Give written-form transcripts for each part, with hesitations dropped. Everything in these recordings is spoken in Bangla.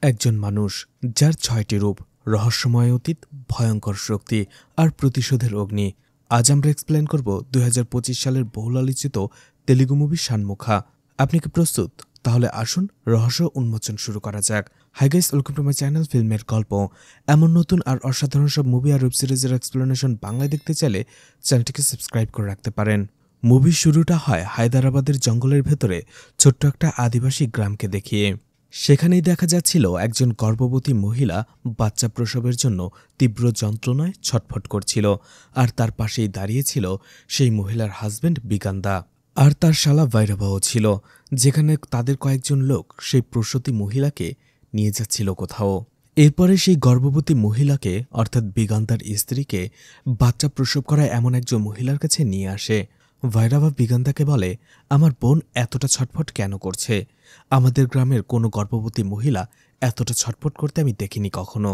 একজন মানুষ যার ৬টি রূপ, রহস্যময় অতীত, ভয়ঙ্কর শক্তি আর প্রতিশোধের অগ্নি। আজ আমরা এক্সপ্লেন করব ২০২৫ সালের বহুল আলোচিত তেলুগু মুভি শানমুখা। আপনি কি প্রস্তুত? তাহলে আসুন রহস্য উন্মোচন শুরু করা যাক। Hi guys, welcome to my channel ফিল্মের গল্প। এমন নতুন আর অসাধারণ সব মুভি আর ওয়েব সিরিজের এক্সপ্লেনেশন বাংলায় দেখতে চাইলে চ্যানেলটিকে সাবস্ক্রাইব করে রাখতে পারেন। মুভির শুরুটা হয় হায়দ্রাবাদের জঙ্গলের ভেতরে ছোট্ট একটা আদিবাসী গ্রামকে দেখিয়ে। সেখানেই দেখা যাচ্ছিল একজন গর্ভবতী মহিলা বাচ্চা প্রসবের জন্য তীব্র যন্ত্রণায় ছটফট করছিল, আর তার পাশেই দাঁড়িয়েছিল সেই মহিলার হাজবেন্ড বিগান্দা, আর তার শালা ভৈরবাও ছিল, যেখানে তাদের কয়েকজন লোক সেই প্রসূতি মহিলাকে নিয়ে যাচ্ছিল কোথাও। এরপরে সেই গর্ভবতী মহিলাকে অর্থাৎ বিগান্দার স্ত্রীকে বাচ্চা প্রসব করা এমন একজন মহিলার কাছে নিয়ে আসে। ভৈরবা বিগান্দাকে বলে, আমার বোন এতটা ছটফট কেন করছে? আমাদের গ্রামের কোনো গর্ভবতী মহিলা এতটা ছটফট করতে আমি দেখিনি কখনো।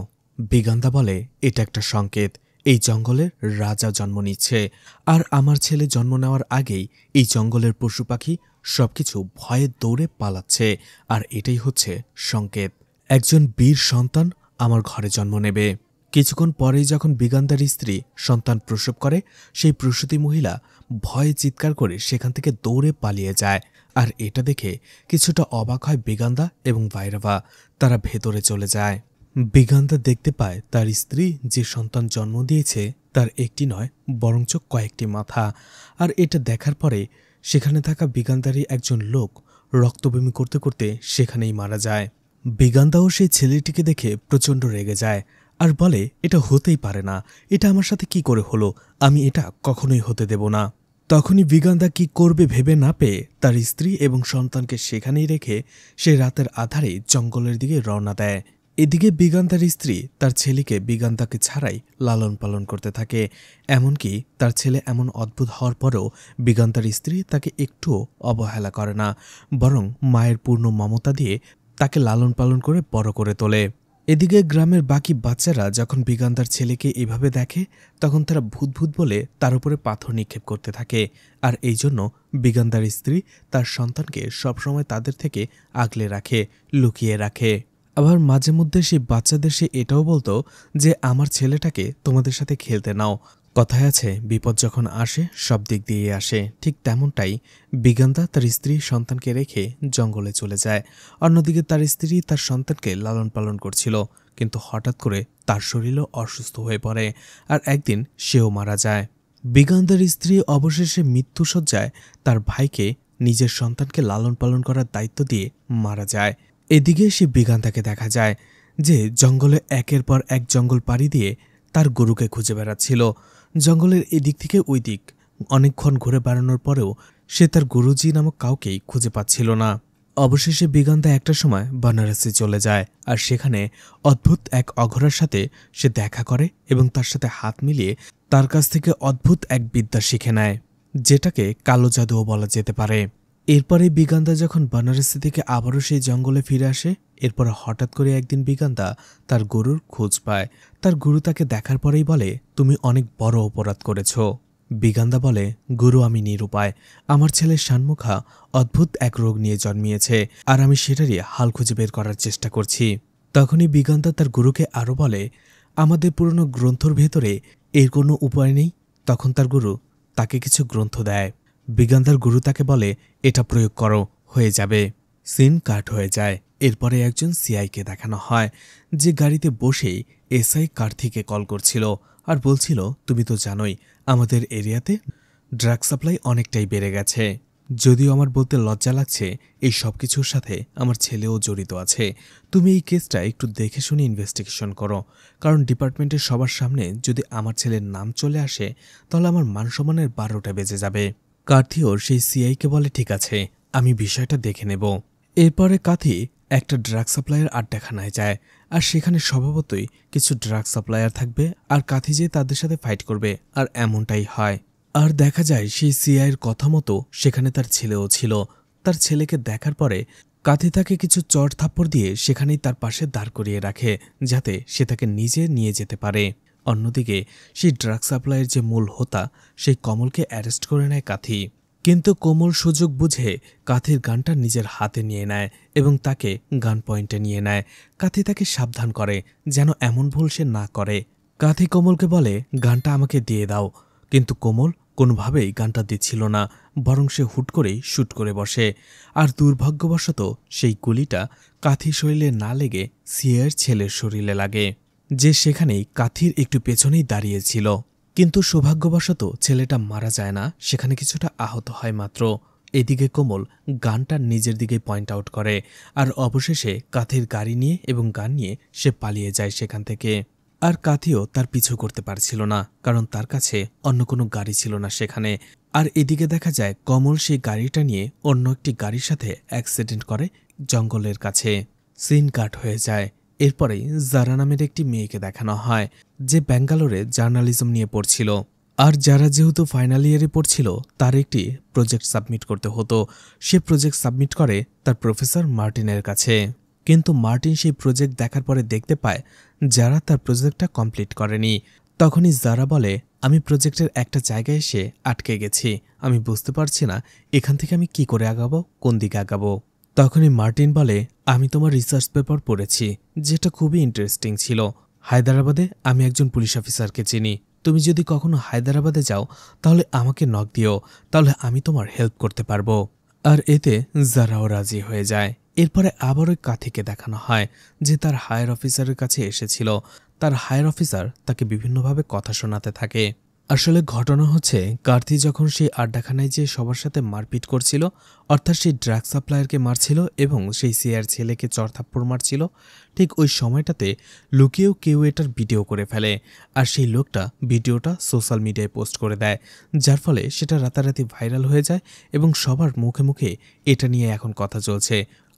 বিগান্দা বলে, এটা একটা সংকেত, এই জঙ্গলের রাজা জন্ম নিচ্ছে, আর আমার ছেলে জন্ম নেওয়ার আগেই এই জঙ্গলের পশু পাখি সবকিছু ভয়ে দৌড়ে পালাচ্ছে, আর এটাই হচ্ছে সংকেত। একজন বীর সন্তান আমার ঘরে জন্ম নেবে। কিছুক্ষণ পরেই যখন বিগান্দার স্ত্রী সন্তান প্রসব করে, সেই প্রসূতি মহিলা ভয়ে চিৎকার করে সেখান থেকে দৌড়ে পালিয়ে যায়, আর এটা দেখে কিছুটা অবাক হয় বিগান্দা এবং ভৈরবা। তারা ভেতরে চলে যায়। বিগান্দা দেখতে পায় তার স্ত্রী যে সন্তান জন্ম দিয়েছে তার একটি নয় বরঞ্চ কয়েকটি মাথা, আর এটা দেখার পরে সেখানে থাকা বিগান্দারই একজন লোক রক্তবমি করতে করতে সেখানেই মারা যায়। বিগান্দাও সেই ছেলেটিকে দেখে প্রচণ্ড রেগে যায় আর বলে, এটা হতেই পারে না, এটা আমার সাথে কি করে হলো? আমি এটা কখনোই হতে দেব না। তখনই বিগান্দা কি করবে ভেবে না পেয়ে তার স্ত্রী এবং সন্তানকে সেখানেই রেখে সে রাতের আধারে জঙ্গলের দিকে রওনা দেয়। এদিকে বিগান্দার স্ত্রী তার ছেলেকে বিগান্দাকে ছাড়াই লালন পালন করতে থাকে। এমনকি তার ছেলে এমন অদ্ভুত হওয়ার পরেও বিগান্দার স্ত্রী তাকে একটুও অবহেলা করে না, বরং মায়ের পূর্ণ মমতা দিয়ে তাকে লালন পালন করে বড় করে তোলে। এদিকে গ্রামের বাকি বাচ্চারা যখন বিগান্দার ছেলেকে এভাবে দেখে, তখন তারা ভূত ভূত বলে তার উপরে পাথর নিক্ষেপ করতে থাকে, আর এই জন্য বিগান্দার স্ত্রী তার সন্তানকে সবসময় তাদের থেকে আগলে রাখে, লুকিয়ে রাখে। আবার মাঝে মধ্যে সেই বাচ্চাদের সে এটাও বলতো যে আমার ছেলেটাকে তোমাদের সাথে খেলতে নাও। কথায় আছে, বিপদ যখন আসে সব দিক দিয়ে আসে। ঠিক তেমনটাই বিগান্দা তার স্ত্রী সন্তানকে রেখে জঙ্গলে চলে যায়। অন্যদিকে তার স্ত্রী তার সন্তানকে লালন পালন করছিল, কিন্তু হঠাৎ করে তার শরীরও অসুস্থ হয়ে পড়ে, আর একদিন সেও মারা যায়। বিগান্দার স্ত্রী অবশেষে মৃত্যুশয্যায় তার ভাইকে নিজের সন্তানকে লালন পালন করার দায়িত্ব দিয়ে মারা যায়। এদিকে সে বিগান্দাকে দেখা যায় যে জঙ্গলে একের পর এক জঙ্গল পাড়ি দিয়ে তার গরুকে খুঁজে বেড়াচ্ছিল। জঙ্গলের এদিক থেকে ওই দিক অনেকক্ষণ ঘুরে বেড়ানোর পরেও সে তার গুরুজি নামক কাউকেই খুঁজে পাচ্ছিল না। অবশেষে বিগান্দা একটা সময় বানারসে চলে যায়, আর সেখানে অদ্ভুত এক অঘোরার সাথে সে দেখা করে এবং তার সাথে হাত মিলিয়ে তার কাছ থেকে অদ্ভুত এক বিদ্যা শিখে নেয়, যেটাকে কালো জাদুও বলা যেতে পারে। এরপরে বিগান্দা যখন বানারসি থেকে আবারও সেই জঙ্গলে ফিরে আসে, এরপর হঠাৎ করে একদিন বিগান্দা তার গরুর খোঁজ পায়। তার গুরু তাকে দেখার পরেই বলে, তুমি অনেক বড় অপরাধ করেছ। বিগান্দা বলে, গুরু, আমি নিরুপায়। আমার ছেলে শানমুখা অদ্ভুত এক রোগ নিয়ে জন্মিয়েছে, আর আমি সেটারই হাল খুঁজে বের করার চেষ্টা করছি। তখনই বিগান্দা তার গুরুকে আরও বলে, আমাদের পুরনো গ্রন্থর ভেতরে এর কোনো উপায় নেই। তখন তার গুরু তাকে কিছু গ্রন্থ দেয়। বিগান্দার গুরু তাকে বলে, এটা প্রয়োগ করো, হয়ে যাবে। সিন কাট হয়ে যায়। এরপরে একজন সিআইকে দেখানো হয়, যে গাড়িতে বসেই এসআই কার্থিকে কল করছিল আর বলছিল, তুমি তো জানোই আমাদের এরিয়াতে ড্রাগ সাপ্লাই অনেকটাই বেড়ে গেছে। যদিও আমার বলতে লজ্জা লাগছে, এই সব কিছুর সাথে আমার ছেলেও জড়িত আছে। তুমি এই কেসটা একটু দেখে শুনে ইনভেস্টিগেশন করো, কারণ ডিপার্টমেন্টের সবার সামনে যদি আমার ছেলের নাম চলে আসে তাহলে আমার মানসম্মানের 12টা বেজে যাবে। কার্থিও সেই সিআইকে বলে, ঠিক আছে, আমি বিষয়টা দেখে নেব। এরপরে কাথি একটা ড্রাগ সাপ্লায়ার আড্ডাখানায় যায়, আর সেখানে স্বভাবতই কিছু ড্রাগ সাপ্লায়ার থাকবে, আর কাথি যে তাদের সাথে ফাইট করবে, আর এমনটাই হয়। আর দেখা যায় সেই সিআইয়ের কথা মতো সেখানে তার ছেলেও ছিল। তার ছেলেকে দেখার পরে কাথি তাকে কিছু চড় থাপ্পড় দিয়ে সেখানেই তার পাশে দাঁড় করিয়ে রাখে, যাতে সে তাকে নিজে নিয়ে যেতে পারে। অন্যদিকে সেই ড্রাগ সাপ্লাইয়ের যে মূল হোতা সেই কমলকে অ্যারেস্ট করে নেয় কাথি। কিন্তু কোমল সুযোগ বুঝে কাথির গানটা নিজের হাতে নিয়ে নেয় এবং তাকে গান পয়েন্টে নিয়ে নেয়। কাথি তাকে সাবধান করে যেন এমন ভুল সে না করে। কাথি কোমলকে বলে, গানটা আমাকে দিয়ে দাও। কিন্তু কোমল কোনোভাবেই গানটা দিচ্ছিল না, বরং সে হুট করেই শ্যুট করে বসে। আর দুর্ভাগ্যবশত সেই গুলিটা কাথির শরীরে না লেগে সিয়ার ছেলের শরীরে লাগে, যে সেখানেই কাথির একটু পেছনেই দাঁড়িয়েছিল। কিন্তু সৌভাগ্যবশত ছেলেটা মারা যায় না, সেখানে কিছুটা আহত হয় মাত্র। এদিকে কোমল গানটা নিজের দিকে পয়েন্ট আউট করে আর অবশেষে কাথির গাড়ি নিয়ে এবং গান নিয়ে সে পালিয়ে যায় সেখান থেকে। আর কাথিও তার পিছু করতে পারছিল না, কারণ তার কাছে অন্য কোনো গাড়ি ছিল না সেখানে। আর এদিকে দেখা যায় কমল সেই গাড়িটা নিয়ে অন্য একটি গাড়ির সাথে অ্যাক্সিডেন্ট করে জঙ্গলের কাছে। সিন কাট হয়ে যায়। এরপরেই জারা নামের একটি মেয়েকে দেখানো হয়, যে ব্যাঙ্গালোরে জার্নালিজম নিয়ে পড়ছিল। আর যারা যেহেতু ফাইনাল ইয়ারে পড়ছিল, তার একটি প্রজেক্ট সাবমিট করতে হতো। সে প্রজেক্ট সাবমিট করে তার প্রফেসর মার্টিনের কাছে। কিন্তু মার্টিন সেই প্রজেক্ট দেখার পরে দেখতে পায় যারা তার প্রজেক্টটা কমপ্লিট করেনি। তখনই জারা বলে, আমি প্রজেক্টের একটা জায়গায় এসে আটকে গেছি, আমি বুঝতে পারছি না এখান থেকে আমি কি করে আগাবো, কোন দিকে আগাবো। তখনই মার্টিন বলে, আমি তোমার রিসার্চ পেপার পড়েছি, যেটা খুবই ইন্টারেস্টিং ছিল। হায়দ্রাবাদে আমি একজন পুলিশ অফিসারকে চিনি। তুমি যদি কখনো হায়দ্রাবাদে যাও তাহলে আমাকে নক দিও, তাহলে আমি তোমার হেল্প করতে পারবো। আর এতে জারাও রাজি হয়ে যায়। এরপরে আবার ওই কাথিকে দেখানো হয়, যে তার হায়ার অফিসারের কাছে এসেছিল। তার হায়ার অফিসার তাকে বিভিন্নভাবে কথা শোনাতে থাকে। আসলে ঘটনা হচ্ছে, কার্তি যখন সেই আড্ডাখানায় যে সবার সাথে মারপিট করছিল, অর্থাৎ সেই ড্রাগ সাপ্লায়ারকে মারছিল এবং সেই সিআর ছেলেকে চড়থাপ্পড় মারছিল, ঠিক ওই সময়টাতে লুকিয়েও কেউ এটার ভিডিও করে ফেলে। আর সেই লোকটা ভিডিওটা সোশ্যাল মিডিয়ায় পোস্ট করে দেয়, যার ফলে সেটা রাতারাতি ভাইরাল হয়ে যায় এবং সবার মুখে মুখে এটা নিয়ে এখন কথা চলছে।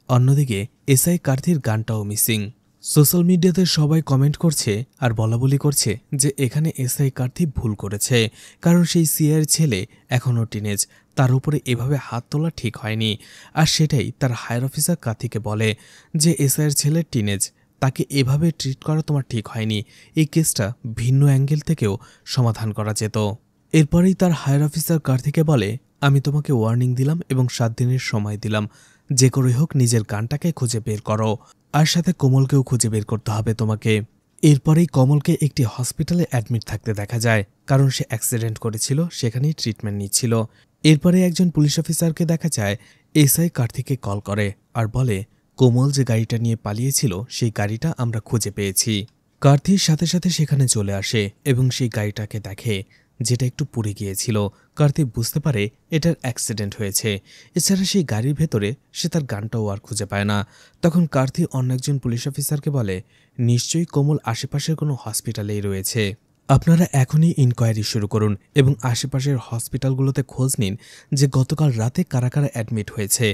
অন্যদিকে এসআই কার্তির গানটাও মিসিং। সোশ্যাল মিডিয়াতে সবাই কমেন্ট করছে আর বলাবলি করছে যে এখানে এসআই কার্তি ভুল করেছে, কারণ সেই সিআইয়ের ছেলে এখনও টিনেজ, তার উপরে এভাবে হাত তোলা ঠিক হয়নি। আর সেটাই তার হায়ার অফিসার কার্তিকে বলে যে এসআইয়ের ছেলে টিনেজ, তাকে এভাবে ট্রিট করা তোমার ঠিক হয়নি, এই কেসটা ভিন্ন অ্যাঙ্গেল থেকেও সমাধান করা যেত। এরপরেই তার হায়ার অফিসার কার্তিকে বলে, আমি তোমাকে ওয়ার্নিং দিলাম এবং 7 দিনের সময় দিলাম, যে করেই হোক নিজের গানটাকে খুঁজে বের করো, আর সাথে কোমলকেও খুঁজে বের করতে হবে তোমাকে। এরপরেই কমলকে একটি হসপিটালে অ্যাডমিট থাকতে দেখা যায়, কারণ সে অ্যাক্সিডেন্ট করেছিল, সেখানেই ট্রিটমেন্ট নিচ্ছিল। এরপরে একজন পুলিশ অফিসারকে দেখা যায় এসআই কার্তিকে কল করে আর বলে, কোমল যে গাড়িটা নিয়ে পালিয়েছিল সেই গাড়িটা আমরা খুঁজে পেয়েছি। কার্তির সাথে সাথে সেখানে চলে আসে এবং সেই গাড়িটাকে দেখে, যেটা একটু পুড়ে গিয়েছিল। কার্তিক বুঝতে পারে এটার অ্যাক্সিডেন্ট হয়েছে। এছাড়া সেই গাড়ির ভেতরে সে তার গানটাও আর খুঁজে পায় না। তখন কার্তিক অন্য একজন পুলিশ অফিসারকে বলে, নিশ্চয়ই কোমল আশেপাশের কোনো হসপিটালেই রয়েছে, আপনারা এখনই ইনকোয়ারি শুরু করুন এবং আশেপাশের হসপিটালগুলোতে খোঁজ নিন যে গতকাল রাতে কারা কারা অ্যাডমিট হয়েছে,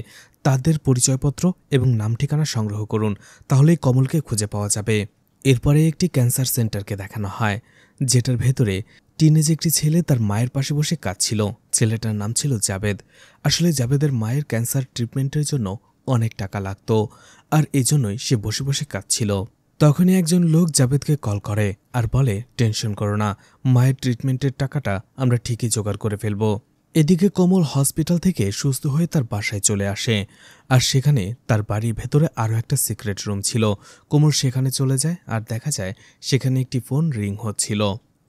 তাদের পরিচয়পত্র এবং নাম ঠিকানা সংগ্রহ করুন, তাহলেই কমলকে খুঁজে পাওয়া যাবে। এরপরে একটি ক্যান্সার সেন্টারকে দেখানো হয়, যেটার ভেতরে টিনেজ একটি ছেলে তার মায়ের পাশে বসে কাঁদছিল। ছেলেটার নাম ছিল জাবেদ। আসলে জাবেদের মায়ের ক্যান্সার ট্রিটমেন্টের জন্য অনেক টাকা লাগতো, আর এজন্যই সে বসে বসে কাঁদছিল। তখনই একজন লোক জাবেদকে কল করে আর বলে, টেনশন করো না, মায়ের ট্রিটমেন্টের টাকাটা আমরা ঠিকই জোগাড় করে ফেলব। এদিকে কোমল হসপিটাল থেকে সুস্থ হয়ে তার বাসায় চলে আসে, আর সেখানে তার বাড়ির ভেতরে আরও একটা সিক্রেট রুম ছিল। কোমল সেখানে চলে যায় আর দেখা যায় সেখানে একটি ফোন রিং হচ্ছিল।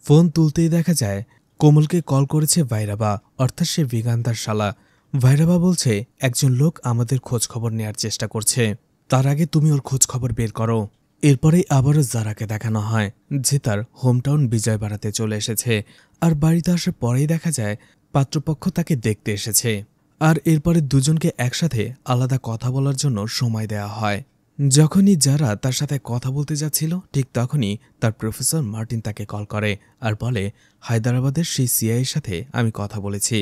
ফোন তুলতেই দেখা যায় কোমলকে কল করেছে ভাইরাবা, অর্থাৎ সে ভিগান্তার শালা। ভাইরাবা বলছে, একজন লোক আমাদের খোঁজ খবর নেয়ার চেষ্টা করছে, তার আগে তুমি ওর খোঁজ খবর বের করো। এরপরেই আবারও জারাকে দেখানো হয়, যে তার হোমটাউন বিজয়বাড়াতে চলে এসেছে। আর বাড়িতে আসার পরেই দেখা যায় পাত্রপক্ষ তাকে দেখতে এসেছে। আর এরপরে দুজনকে একসাথে আলাদা কথা বলার জন্য সময় দেওয়া হয়। যখনই যারা তার সাথে কথা বলতে যাচ্ছিল, ঠিক তখনই তার প্রফেসর মার্টিন তাকে কল করে আর বলে, হায়দ্রাবাদের সেই সিআইয়ের সাথে আমি কথা বলেছি,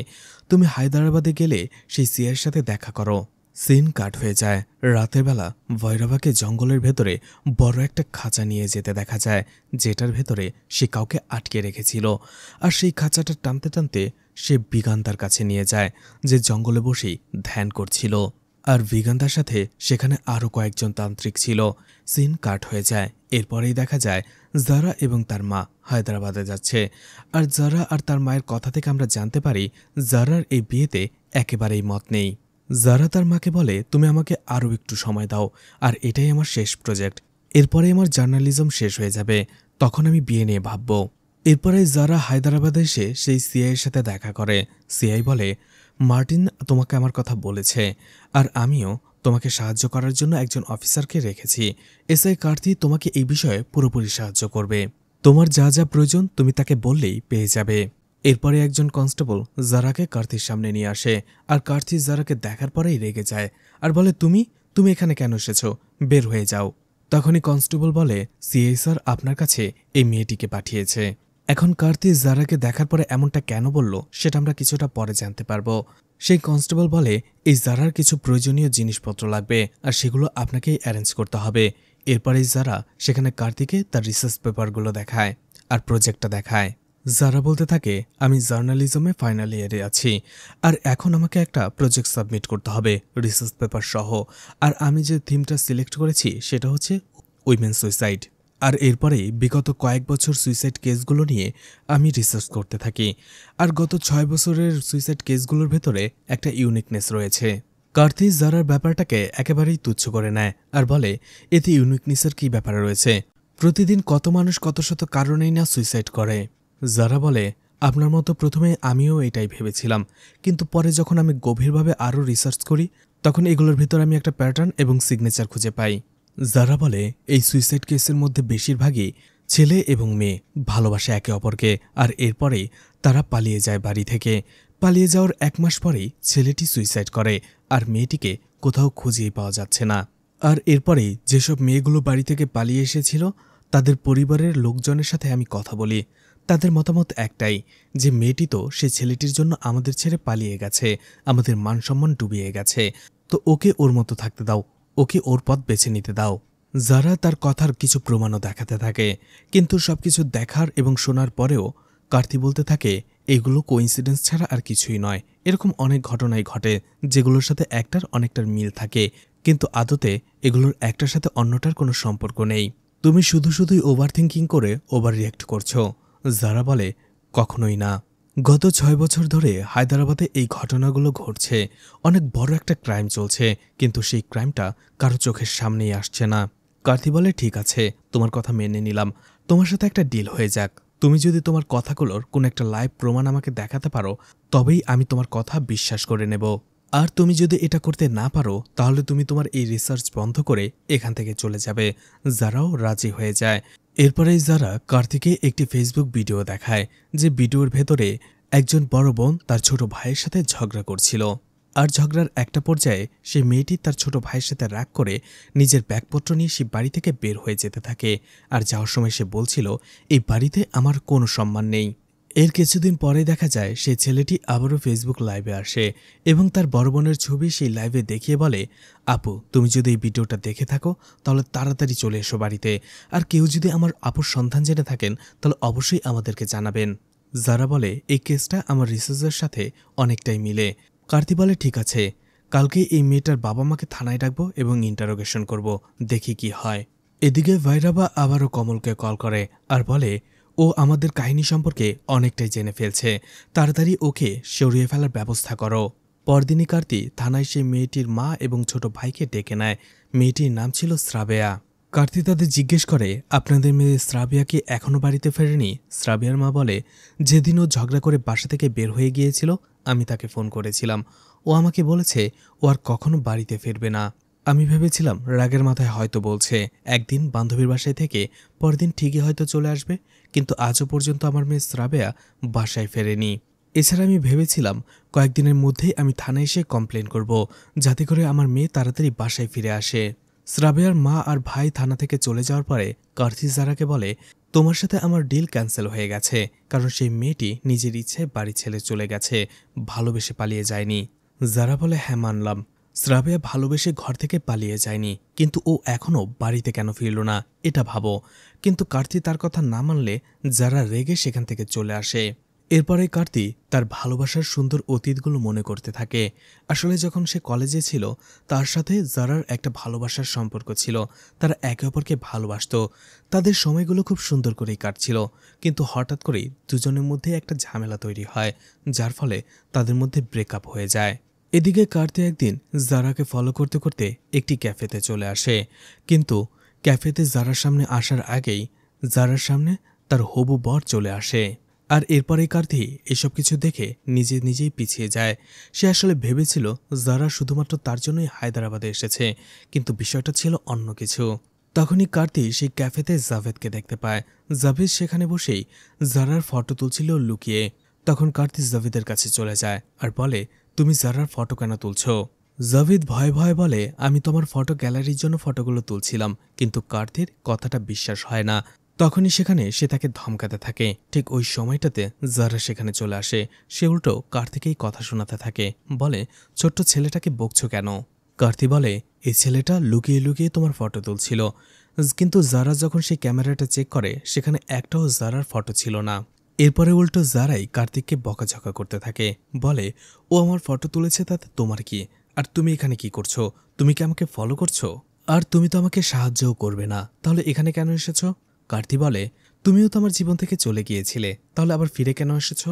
তুমি হায়দ্রাবাদে গেলে সেই সিআইয়ের সাথে দেখা করো। সিন কাট হয়ে যায়। রাতের বেলা ভৈরবাকে জঙ্গলের ভেতরে বড় একটা খাঁচা নিয়ে যেতে দেখা যায়, যেটার ভেতরে সে কাউকে আটকে রেখেছিল। আর সেই খাঁচাটা টানতে টানতে সে ভিগান্তার কাছে নিয়ে যায়, যে জঙ্গলে বসেই ধ্যান করছিল। আর ভিগান্তার সাথে সেখানে আরও কয়েকজন তান্ত্রিক ছিল। সিন কাট হয়ে যায়। এরপরেই দেখা যায় জারা এবং তার মা হায়দ্রাবাদে যাচ্ছে। আর জারা আর তার মায়ের কথা থেকে আমরা জানতে পারি জারার এই বিয়েতে একেবারেই মত নেই। যারা তার মাকে বলে, তুমি আমাকে আরও একটু সময় দাও, আর এটাই আমার শেষ প্রজেক্ট। এরপরে আমার জার্নালিজম শেষ হয়ে যাবে, তখন আমি বিয়ে নিয়ে ভাবব। এরপরে যারা হায়দ্রাবাদে এসে সেই সিআইয়ের সাথে দেখা করে। সিআই বলে, মার্টিন তোমাকে আমার কথা বলেছে, আর আমিও তোমাকে সাহায্য করার জন্য একজন অফিসারকে রেখেছি। এসআই কার্তি তোমাকে এই বিষয়ে পুরোপুরি সাহায্য করবে। তোমার যা যা প্রয়োজন তুমি তাকে বললেই পেয়ে যাবে। এরপরে একজন কনস্টেবল জারাকে কার্তির সামনে নিয়ে আসে, আর কার্তি জারাকে দেখার পরেই রেগে যায় আর বলে, তুমি তুমি এখানে কেন এসেছ? বের হয়ে যাও। তখনই কনস্টেবল বলে, সিআই স্যার আপনার কাছে এই মেয়েটিকে পাঠিয়েছে। এখন কার্তি জারাকে দেখার পরে এমনটা কেন বলল সেটা আমরা কিছুটা পরে জানতে পারবো। সেই কনস্টেবল বলে, এই জারার কিছু প্রয়োজনীয় জিনিসপত্র লাগবে, আর সেগুলো আপনাকেই অ্যারেঞ্জ করতে হবে। এরপরেই জারা সেখানে কার্তিকে তার রিসার্চ পেপারগুলো দেখায় আর প্রজেক্টটা দেখায়। যারা বলতে থাকে, আমি জার্নালিজমে ফাইনাল ইয়ারে আছি, আর এখন আমাকে একটা প্রজেক্ট সাবমিট করতে হবে রিসার্চ পেপার সহ। আর আমি যে থিমটা সিলেক্ট করেছি সেটা হচ্ছে উইমেন সুইসাইড। আর এরপরেই বিগত কয়েক বছর সুইসাইড কেসগুলো নিয়ে আমি রিসার্চ করতে থাকি। আর গত 6 বছরের সুইসাইড কেসগুলোর ভেতরে একটা ইউনিকনেস রয়েছে। কার্তি জারার ব্যাপারটাকে একেবারেই তুচ্ছ করে নেয় আর বলে, এতে ইউনিকনেসের কী ব্যাপার রয়েছে? প্রতিদিন কত মানুষ কত শত কারণেই না সুইসাইড করে। যারা বলে, আপনার মতো প্রথমে আমিও এটাই ভেবেছিলাম, কিন্তু পরে যখন আমি গভীরভাবে আরও রিসার্চ করি তখন এগুলোর ভিতর আমি একটা প্যাটার্ন এবং সিগনেচার খুঁজে পাই। যারা বলে, এই সুইসাইড কেসের মধ্যে বেশিরভাগই ছেলে এবং মেয়ে ভালোবাসে একে অপরকে, আর এরপরেই তারা পালিয়ে যায় বাড়ি থেকে। পালিয়ে যাওয়ার 1 মাস পরেই ছেলেটি সুইসাইড করে, আর মেয়েটিকে কোথাও খুঁজেই পাওয়া যাচ্ছে না। আর এরপরেই যেসব মেয়েগুলো বাড়ি থেকে পালিয়ে এসেছিল তাদের পরিবারের লোকজনের সাথে আমি কথা বলি। তাদের মতামত একটাই, যে মেয়েটি তো সে ছেলেটির জন্য আমাদের ছেড়ে পালিয়ে গেছে, আমাদের মান সম্মান ডুবিয়ে গেছে, তো ওকে ওর মতো থাকতে দাও, ওকে ওর পথ বেছে নিতে দাও। যারা তার কথার কিছু প্রমাণও দেখাতে থাকে, কিন্তু সবকিছু দেখার এবং শোনার পরেও কার্তি বলতে থাকে, এগুলো কোইন্সিডেন্স ছাড়া আর কিছুই নয়। এরকম অনেক ঘটনাই ঘটে যেগুলোর সাথে একটার অনেকটার মিল থাকে, কিন্তু আদতে এগুলোর একটার সাথে অন্যটার কোনো সম্পর্ক নেই। তুমি শুধু শুধুই ওভার থিঙ্কিং করে ওভার রিয়াক্ট করছো। যারা বলে, কখনোই না। গত 6 বছর ধরে হায়দ্রাবাদে এই ঘটনাগুলো ঘটছে। অনেক বড় একটা ক্রাইম চলছে, কিন্তু সেই ক্রাইমটা কারো চোখের সামনেই আসছে না। কার্তি বলে, ঠিক আছে, তোমার কথা মেনে নিলাম। তোমার সাথে একটা ডিল হয়ে যাক। তুমি যদি তোমার কথাগুলোর কোন একটা লাইভ প্রমাণ আমাকে দেখাতে পারো তবেই আমি তোমার কথা বিশ্বাস করে নেব। আর তুমি যদি এটা করতে না পারো তাহলে তুমি তোমার এই রিসার্চ বন্ধ করে এখান থেকে চলে যাবে। যারাও রাজি হয়ে যায়। এরপরেই যারা কার্তিকে একটি ফেসবুক ভিডিও দেখায়, যে ভিডিওর ভেতরে একজন বড় বোন তার ছোট ভাইয়ের সাথে ঝগড়া করছিল। আর ঝগড়ার একটা পর্যায়ে সেই মেয়েটি তার ছোট ভাইয়ের সাথে রাগ করে নিজের ব্যাগপত্র নিয়ে সে বাড়ি থেকে বের হয়ে যেতে থাকে। আর যাওয়ার সময় সে বলছিল, এই বাড়িতে আমার কোনো সম্মান নেই। এর কিছুদিন পরে দেখা যায় সেই ছেলেটি আবারও ফেসবুক লাইভে আসে এবং তার বড় বোনের ছবি সেই লাইভে দেখিয়ে বলে, আপু তুমি যদি এই ভিডিওটা দেখে থাকো তাহলে তাড়াতাড়ি চলে এসো বাড়িতে। আর কেউ যদি আমার আপুর সন্ধান জেনে থাকেন তাহলে অবশ্যই আমাদেরকে জানাবেন। যারা বলে, এই কেসটা আমার রিসার্চের সাথে অনেকটাই মিলে। কার্তি বলে, ঠিক আছে, কালকে এই মেয়েটার বাবা মাকে থানায় ডাকবো এবং ইন্টারোগেশন করব, দেখি কি হয়। এদিকে ভাইরাবা আবারও কমলকে কল করে আর বলে, ও আমাদের কাহিনী সম্পর্কে অনেকটাই জেনে ফেলছে, তাড়াতাড়ি ওকে সরিয়ে ফেলার ব্যবস্থা করো। পরদিনই কার্তি থানায় সেই মেয়েটির মা এবং ছোট ভাইকে ডেকে নেয়। মেয়েটির নাম ছিল শ্রাবেয়া। কার্তি তাদের জিজ্ঞেস করে, আপনাদের মেয়ে শ্রাবেয়া কি এখনও বাড়িতে ফেরেনি? শ্রাবেয়ার মা বলে, যেদিন ও ঝগড়া করে বাসা থেকে বের হয়ে গিয়েছিল আমি তাকে ফোন করেছিলাম। ও আমাকে বলেছে ও আর কখনো বাড়িতে ফিরবে না। আমি ভেবেছিলাম রাগের মাথায় হয়তো বলছে, একদিন বান্ধবীর বাসায় থেকে পরদিন ঠিকই হয়তো চলে আসবে, কিন্তু আজও পর্যন্ত আমার মেয়ে শ্রাবেয়া বাসায় ফেরেনি। এছাড়া আমি ভেবেছিলাম কয়েকদিনের মধ্যেই আমি থানায় এসে কমপ্লেন করব, যাতে করে আমার মেয়ে তাড়াতাড়ি বাসায় ফিরে আসে। শ্রাবেয়ার মা আর ভাই থানা থেকে চলে যাওয়ার পরে কার্তি জারাকে বলে, তোমার সাথে আমার ডিল ক্যান্সেল হয়ে গেছে, কারণ সেই মেয়েটি নিজের ইচ্ছায় বাড়ি ছেড়ে চলে গেছে, ভালোবেসে পালিয়ে যায়নি। যারা বলে, হ্যাঁ মানলাম, শ্রাবেয়া ভালোবেসে ঘর থেকে পালিয়ে যায়নি, কিন্তু ও এখনও বাড়িতে কেন ফিরল না এটা ভাবো। কিন্তু কার্তি তার কথা না মানলে যারা রেগে সেখান থেকে চলে আসে। এরপরে কার্তি তার ভালোবাসার সুন্দর অতীতগুলো মনে করতে থাকে। আসলে যখন সে কলেজে ছিল তার সাথে জারার একটা ভালোবাসার সম্পর্ক ছিল। তারা একে অপরকে ভালোবাসতো। তাদের সময়গুলো খুব সুন্দর করেই কাটছিল। কিন্তু হঠাৎ করেই দুজনের মধ্যে একটা ঝামেলা তৈরি হয়, যার ফলে তাদের মধ্যে ব্রেকআপ হয়ে যায়। এদিকে কার্তি একদিন জারাকে ফলো করতে করতে একটি ক্যাফেতে চলে আসে। কিন্তু ক্যাফেতে জারার সামনে আসার আগেই জারার সামনে তার হবু বর চলে আসে। আর এরপরে কার্তি এসব কিছু দেখে নিজেই পিছিয়ে যায়। সে আসলে ভেবেছিল জারা শুধুমাত্র তার জন্যই হায়দ্রাবাদে এসেছে, কিন্তু বিষয়টা ছিল অন্য কিছু। তখনই কার্তি সেই ক্যাফেতে জাভেদকে দেখতে পায়। জাভেদ সেখানে বসেই জারার ফটো তুলছিল লুকিয়ে। তখন কার্তি জাভেদের কাছে চলে যায় আর বলে, তুমি জারার ফটো কেন তুলছ? জাভেদ ভয়ে ভয়ে বলে, আমি তোমার ফটো গ্যালারির জন্য ফটোগুলো তুলছিলাম। কিন্তু কার্তির কথাটা বিশ্বাস হয় না। তখনই সেখানে সে তাকে ধমকাতে থাকে। ঠিক ওই সময়টাতে জারা সেখানে চলে আসে। সে উল্টো কার্তিকেই কথা শোনাতে থাকে, বলে, ছোট্ট ছেলেটাকে বকছো কেন? কার্তি বলে, এই ছেলেটা লুকিয়ে লুকিয়ে তোমার ফটো তুলছিল। কিন্তু জারা যখন সেই ক্যামেরাটা চেক করে সেখানে একটাও জারার ফটো ছিল না। এরপরে উল্টো জারাই কার্তিককে বকাঝকা করতে থাকে, বলে, ও আমার ফটো তুলেছে তাতে তোমার কি? আর তুমি এখানে কি করছো? তুমি কি আমাকে ফলো করছো? আর তুমি তো আমাকে সাহায্যও করবে না, তাহলে এখানে কেন এসেছো? কার্তি বলে, তুমিও তো আমার জীবন থেকে চলে গিয়েছিলে, তাহলে আবার ফিরে কেন এসেছ?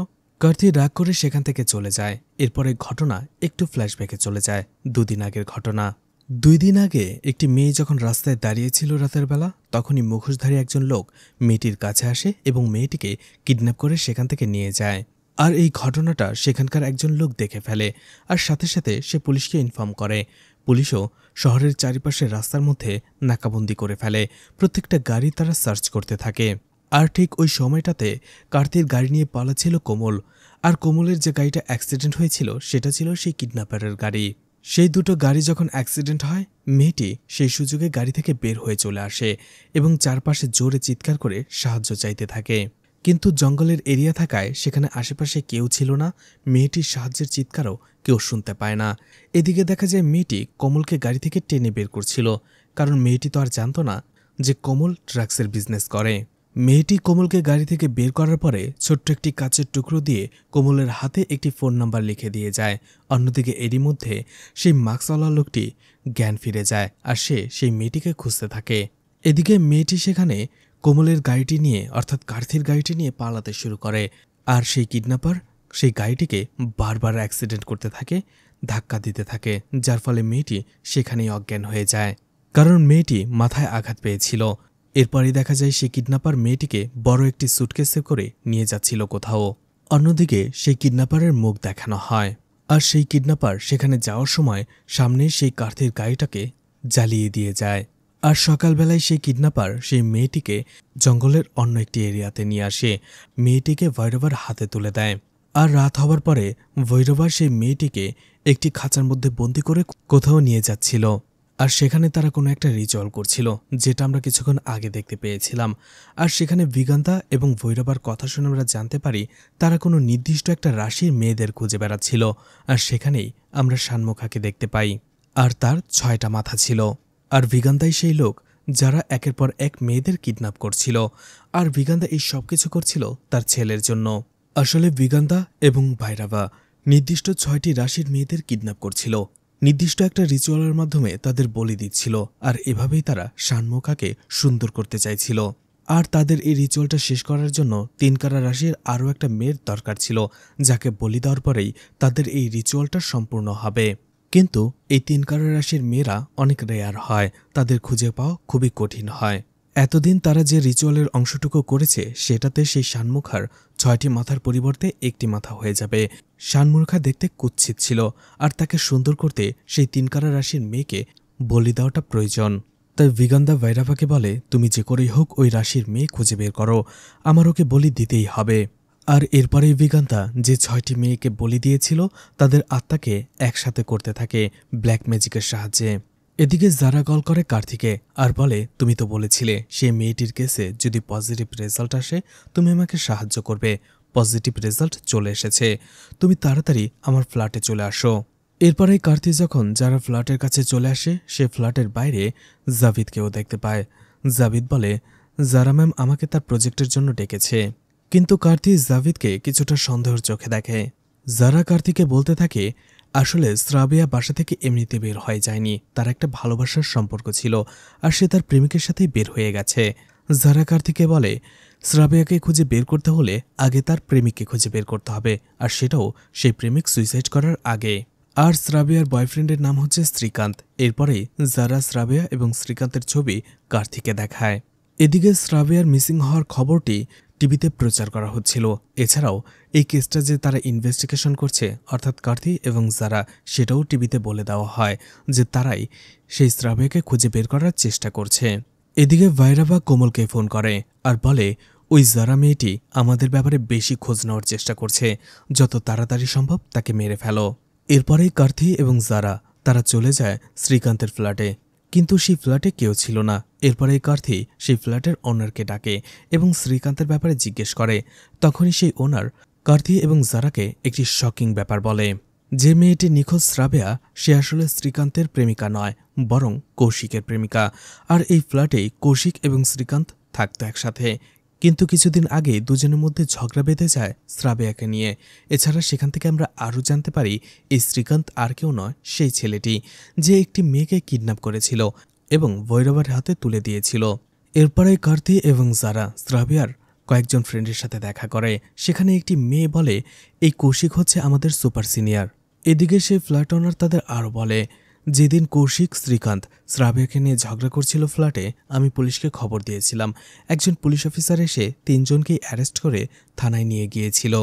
কার্তি রাগ করে সেখান থেকে চলে যায়। এরপরে ঘটনা একটু ফ্ল্যাশব্যাকে চলে যায়। 2 দিন আগের ঘটনা। 2 দিন আগে একটি মেয়ে যখন রাস্তায় দাঁড়িয়েছিল রাতের বেলা, তখনই মুখোশধারী একজন লোক মেয়েটির কাছে আসে এবং মেয়েটিকে কিডন্যাপ করে সেখান থেকে নিয়ে যায়। আর এই ঘটনাটা সেখানকার একজন লোক দেখে ফেলে, আর সাথে সাথে সে পুলিশকে ইনফর্ম করে। পুলিশও শহরের চারিপাশে রাস্তার মধ্যে নাকাবন্দি করে ফেলে। প্রত্যেকটা গাড়ি তারা সার্চ করতে থাকে। আর ঠিক ওই সময়টাতে কার্তির গাড়ি নিয়ে পালাচ্ছিল কোমল। আর কোমলের যে গাড়িটা অ্যাক্সিডেন্ট হয়েছিল সেটা ছিল সেই কিডন্যাপারের গাড়ি। সেই দুটো গাড়ি যখন অ্যাক্সিডেন্ট হয়, মেয়েটি সেই সুযোগে গাড়ি থেকে বের হয়ে চলে আসে এবং চারপাশে জোরে চিৎকার করে সাহায্য চাইতে থাকে। কিন্তু জঙ্গলের এরিয়া থাকায় সেখানে আশেপাশে কেউ ছিল না। মেয়েটির সাহায্যের চিৎকারও কেউ শুনতে পায় না। এদিকে দেখা যায় মেয়েটি কমলকে গাড়ি থেকে টেনে বের করছিল, কারণ মেয়েটি তো আর জানত না যে কমল ড্রাগসের বিজনেস করে। মেয়েটি কমলকে গাড়ি থেকে বের করার পরে ছোট্ট একটি কাচের টুকরো দিয়ে কমলের হাতে একটি ফোন নাম্বার লিখে দিয়ে যায়। অন্যদিকে এরই মধ্যে সেই মাস্কওয়ালা লোকটি জ্ঞান ফিরে যায় আর সে সেই মেয়েটিকে খুঁজতে থাকে। এদিকে মেয়েটি সেখানে কোমলের গাড়িটি নিয়ে অর্থাৎ কার্তির গাড়িটি নিয়ে পালাতে শুরু করে। আর সেই কিডন্যাপার সেই গাড়িটিকে বারবার অ্যাক্সিডেন্ট করতে থাকে, ধাক্কা দিতে থাকে, যার ফলে মেয়েটি সেখানেই অজ্ঞান হয়ে যায়, কারণ মেয়েটি মাথায় আঘাত পেয়েছিল। এরপরই দেখা যায় সেই কিডন্যাপার মেয়েটিকে বড় একটি সুটকেসে করে নিয়ে যাচ্ছিল কোথাও। অন্যদিকে সেই কিডন্যাপারের মুখ দেখানো হয়। আর সেই কিডন্যাপার সেখানে যাওয়ার সময় সামনে সেই কার্তির গাড়িটাকে জ্বালিয়ে দিয়ে যায়। আর সকালবেলায় সেই কিডন্যাপার সেই মেয়েটিকে জঙ্গলের অন্য একটি এরিয়াতে নিয়ে আসে। মেয়েটিকে ভৈরবার হাতে তুলে দেয়। আর রাত হবার পরে ভৈরবা সেই মেয়েটিকে একটি খাঁচার মধ্যে বন্দি করে কোথাও নিয়ে যাচ্ছিল। আর সেখানে তারা কোনো একটা রিচুয়াল করছিল, যেটা আমরা কিছুক্ষণ আগে দেখতে পেয়েছিলাম। আর সেখানে বিগান্তা এবং ভৈরবার কথা শুনে আমরা জানতে পারি তারা কোনো নির্দিষ্ট একটা রাশির মেয়েদের খুঁজে বেড়াচ্ছিল। আর সেখানেই আমরা শানমুখাকে দেখতে পাই। আর তার 6টা মাথা ছিল। আর বিগান্তাই সেই লোক যারা একের পর এক মেয়েদের কিডন্যাপ করছিল। আর বিগান্তা এই সব কিছু করছিল তার ছেলের জন্য। আসলে বিগান্তা এবং ভৈরবা নির্দিষ্ট 6টি রাশির মেয়েদের কিডন্যাপ করছিল, নির্দিষ্ট একটা রিচুয়ালের মাধ্যমে তাদের বলি দিচ্ছিল। আর এভাবেই তারা শানমুখাকে সুন্দর করতে চাইছিল। আর তাদের এই রিচুয়ালটা শেষ করার জন্য 3 রাশির আরও একটা মেয়ের দরকার ছিল, যাকে বলি দেওয়ার পরেই তাদের এই রিচুয়ালটা সম্পূর্ণ হবে। কিন্তু এই 3 রাশির মেয়েরা অনেক রেয়ার হয়, তাদের খুঁজে পাওয়া খুবই কঠিন হয়। এতদিন তারা যে রিচুয়ালের অংশটুকু করেছে সেটাতে সেই শানমুখার 6টি মাথার পরিবর্তে একটি মাথা হয়ে যাবে। শানমুখা দেখতে কুৎসিত ছিল, আর তাকে সুন্দর করতে সেই 3 রাশির মেয়েকে বলি দেওয়াটা প্রয়োজন। তাই বিগান্দা ভৈরবাকে বলে, তুমি যে করেই হোক ওই রাশির মেয়ে খুঁজে বের করো, আমার ওকে বলি দিতেই হবে। আর এরপরেই বিগান্তা যে 6টি মেয়েকে বলি দিয়েছিল তাদের আত্মাকে একসাথে করতে থাকে ব্ল্যাক ম্যাজিকের সাহায্যে। এদিকে জারা কল করে কার্তিকে আর বলে, তুমি তো বলেছিলে সেই মেয়েটির কেসে যদি পজিটিভ রেজাল্ট আসে তুমি আমাকে সাহায্য করবে। পজিটিভ রেজাল্ট চলে এসেছে, তুমি তাড়াতাড়ি আমার ফ্ল্যাটে চলে আসো। এরপরেই কার্তি যখন যারা ফ্ল্যাটের কাছে চলে আসে সে ফ্ল্যাটের বাইরে জাভিদকেও দেখতে পায়। জাভিদ বলে, জারা ম্যাম আমাকে তার প্রজেক্টের জন্য ডেকেছে। কিন্তু কার্তি জাভিদকে কিছুটা সন্দেহের চোখে দেখে। যারা কার্তিকে বলতে থাকে আসলে শ্রাবিয়া বাসা থেকে এমনিতে বের হয়ে যায়নি, তার একটা ভালোবাসার সম্পর্ক ছিল আর সে তার প্রেমিকের সাথেই বের হয়ে গেছে। যারা কার্তিকে বলে শ্রাবিয়াকে খুঁজে বের করতে হলে আগে তার প্রেমিককে খুঁজে বের করতে হবে, আর সেটাও সেই প্রেমিক সুইসাইড করার আগে। আর শ্রাবিয়ার বয়ফ্রেন্ডের নাম হচ্ছে শ্রীকান্ত। এরপরেই যারা শ্রাবিয়া এবং শ্রীকান্তের ছবি কার্তিকে দেখায়। এদিকে শ্রাবিয়ার মিসিং হওয়ার খবরটি টিভিতে প্রচার করা হচ্ছিল। এছাড়াও এই কেসটা যে তারা ইনভেস্টিগেশন করছে অর্থাৎ কার্তি এবং যারা, সেটাও টিভিতে বলে দেওয়া হয় যে তারাই সেই শ্রাবিয়াকে খুঁজে বের করার চেষ্টা করছে। এদিকে ভাইরাবা কোমলকে ফোন করে আর বলে ওই যারা মেয়েটি আমাদের ব্যাপারে বেশি খোঁজ নেওয়ার চেষ্টা করছে, যত তাড়াতাড়ি সম্ভব তাকে মেরে ফেলো। এরপরেই কার্তি এবং যারা তারা চলে যায় শ্রীকান্তের ফ্ল্যাটে, কিন্তু সেই ফ্ল্যাটে কেউ ছিল না। এরপরেই কার্তি সেই ফ্ল্যাটের ওনারকে ডাকে এবং শ্রীকান্তের ব্যাপারে জিজ্ঞেস করে। তখনই সেই ওনার কার্তি এবং যারাকে একটি শকিং ব্যাপার বলে, যে মেয়েটি নিখোঁজ শ্রাবিয়া সে আসলে শ্রীকান্তের প্রেমিকা নয়, বরং কৌশিকের প্রেমিকা। আর এই ফ্ল্যাটেই কৌশিক এবং শ্রীকান্ত থাকতো একসাথে। কিন্তু কিছুদিন আগে দুজনের মধ্যে ঝগড়া বেঁধে যায় শ্রাবিয়াকে নিয়ে। এছাড়া সেখান থেকে আমরা আরও জানতে পারি এই শ্রীকান্ত আর কেউ নয়, সেই ছেলেটি যে একটি মেয়েকে কিডন্যাপ করেছিল এবং ভৈরবের হাতে তুলে দিয়েছিল। এরপরে কার্তি এবং যারা শ্রাবিয়ার কয়েকজন ফ্রেন্ডের সাথে দেখা করে। সেখানে একটি মেয়ে বলে এই কৌশিক হচ্ছে আমাদের সুপার সিনিয়র। এদিকে সেই ফ্ল্যাট ওনার তাদের আরও বলে, যেদিন কৌশিক শ্রীকান্ত শ্রাবিয়াকে নিয়ে ঝগড়া করছিল ফ্ল্যাটে, আমি পুলিশকে খবর দিয়েছিলাম। একজন পুলিশ অফিসার এসে তিনজনকেই অ্যারেস্ট করে থানায় নিয়ে গিয়েছিল।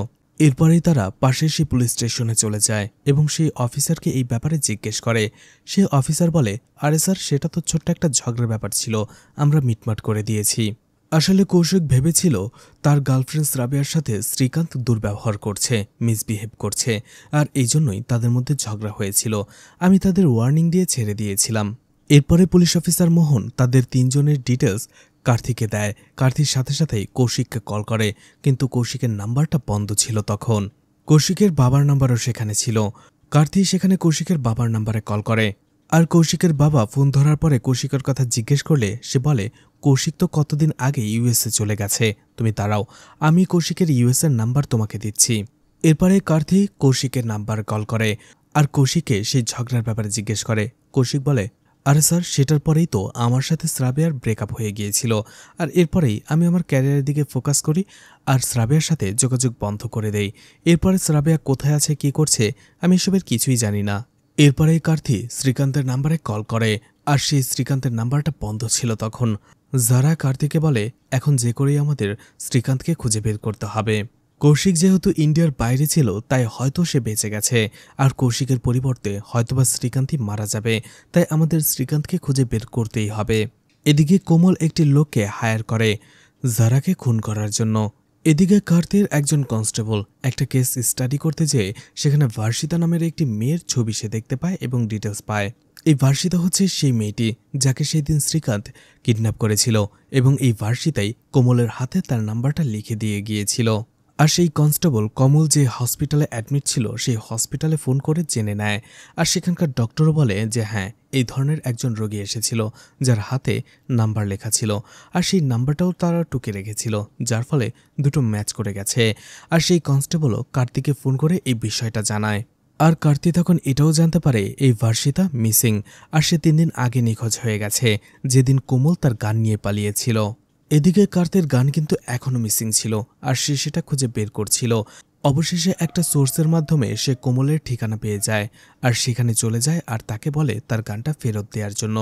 এরপরেই তারা পাশের সেই পুলিশ স্টেশনে চলে যায় এবং সেই অফিসারকে এই ব্যাপারে জিজ্ঞেস করে। সে অফিসার বলে, আরে স্যার, সেটা তো ছোট্ট একটা ঝগড়ার ব্যাপার ছিল, আমরা মিটমাট করে দিয়েছি। আসলে কৌশিক ভেবেছিল তার গার্লফ্রেন্ড শ্রাবিয়ার সাথে শ্রীকান্ত দুর্ব্যবহার করছে, মিসবিহেভ করছে, আর এই জন্যই তাদের মধ্যে ঝগড়া হয়েছিল। আমি তাদের ওয়ার্নিং দিয়ে ছেড়ে দিয়েছিলাম। এরপরে পুলিশ অফিসার মোহন তাদের তিনজনের ডিটেলস কার্তিকে দেয়। কার্তির সাথে সাথেই কৌশিককে কল করে, কিন্তু কৌশিকের নাম্বারটা বন্ধ ছিল তখন। কৌশিকের বাবার নাম্বারও সেখানে ছিল। কার্তি সেখানে কৌশিকের বাবার নাম্বারে কল করে, আর কৌশিকের বাবা ফোন ধরার পরে কৌশিকের কথা জিজ্ঞেস করলে সে বলে, কৌশিক তো কতদিন আগে ইউএসএ চলে গেছে, তুমি দাঁড়াও, আমি কৌশিকের ইউএসএর নাম্বার তোমাকে দিচ্ছি। এরপরে কার্তি কৌশিকের নাম্বার কল করে আর কৌশিককে সেই ঝগড়ার ব্যাপারে জিজ্ঞেস করে। কৌশিক বলে, আরে স্যার, সেটার পরেই তো আমার সাথে শ্রাবিয়ার ব্রেকআপ হয়ে গিয়েছিল, আর এরপরেই আমি আমার ক্যারিয়ারের দিকে ফোকাস করি আর শ্রাবিয়ার সাথে যোগাযোগ বন্ধ করে দেই। এরপরে শ্রাবিয়া কোথায় আছে, কি করছে, আমি এসবের কিছুই জানি না। এরপরেই কার্তি শ্রীকান্তের নাম্বারে কল করে, আর সেই শ্রীকান্তের নাম্বারটা বন্ধ ছিল তখন। যারা কার্তিকে বলে, এখন যে করেই আমাদের শ্রীকান্তকে খুঁজে বের করতে হবে। কৌশিক যেহেতু ইন্ডিয়ার বাইরে ছিল তাই হয়তো সে বেঁচে গেছে, আর কৌশিকের পরিবর্তে হয়তোবা শ্রীকান্তই মারা যাবে, তাই আমাদের শ্রীকান্তকে খুঁজে বের করতেই হবে। এদিকে কোমল একটি লোককে হায়ার করে যারাকে খুন করার জন্য। এদিকে কার্তির একজন কনস্টেবল একটা কেস স্টাডি করতে যেয়ে সেখানে ভার্ষিতা নামের একটি মেয়ের ছবি সে দেখতে পায় এবং ডিটেলস পায়। এই ভার্ষিতা হচ্ছে সেই মেয়েটি যাকে সেই দিন শ্রীকান্ত কিডন্যাপ করেছিল, এবং এই ভার্ষিতাই কোমলের হাতে তার নাম্বারটা লিখে দিয়ে গিয়েছিল। আর সেই কনস্টেবল কমল যে হসপিটালে অ্যাডমিট ছিল সেই হসপিটালে ফোন করে জেনে নেয়, আর সেখানকার ডক্টরও বলে যে হ্যাঁ, এই ধরনের একজন রোগী এসেছিল যার হাতে নাম্বার লেখা ছিল, আর সেই নাম্বারটাও তারা টুকে রেখেছিল, যার ফলে দুটো ম্যাচ করে গেছে। আর সেই কনস্টেবলও কার্তিকে ফোন করে এই বিষয়টা জানায়। আর কার্তি তখন এটাও জানতে পারে এই ভার্ষিতা মিসিং, আর সে 3 দিন আগে নিখোঁজ হয়ে গেছে, যেদিন কোমল তার গান নিয়ে পালিয়েছিল। এদিকে কার্তির গান কিন্তু এখনও মিসিং ছিল, আর সে সেটা খুঁজে বের করছিল। অবশেষে একটা সোর্সের মাধ্যমে সে কোমলের ঠিকানা পেয়ে যায়, আর সেখানে চলে যায় আর তাকে বলে তার গানটা ফেরত দেওয়ার জন্য।